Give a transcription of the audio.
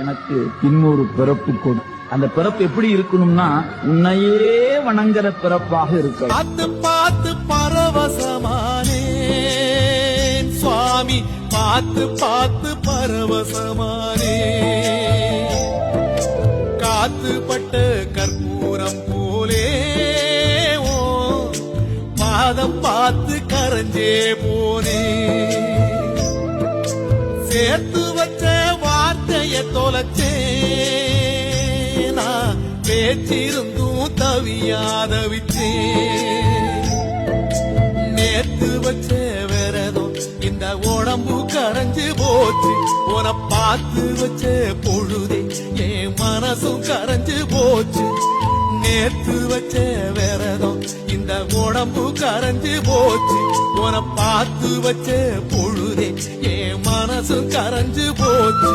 எனக்கு இன்னொரு பிறப்பு கொடு. அந்த பிறப்பு எப்படி இருக்கணும்னா உன்னையே வணங்குற பிறப்பாக இருக்க. பார்த்து பார்த்து பரவசமானே சுவாமி, பார்த்து பார்த்து பரவசமானே. காத்துப்பட்ட கற்பூரம் போலே ஓ பாதம் பார்த்து கரைஞ்சே போனே. சேர்த்து வச்ச வார்த்தைய தொலைச்சே, நான் பேச்சிருந்தும் தவியாதவிச்சே. நேத்து வச்ச விரதம் இந்த உடம்பு கரைஞ்சு போச்சு. உன பார்த்து வச்ச பொழுதே என் மனசும் கரைஞ்சு போச்சு. நேத்து வச்ச விரதம் இந்த உடம்பு கரைஞ்சு போச்சு. உன பார்த்து வச்ச பொழுதே என் மனசும் கரைஞ்சு போச்சு.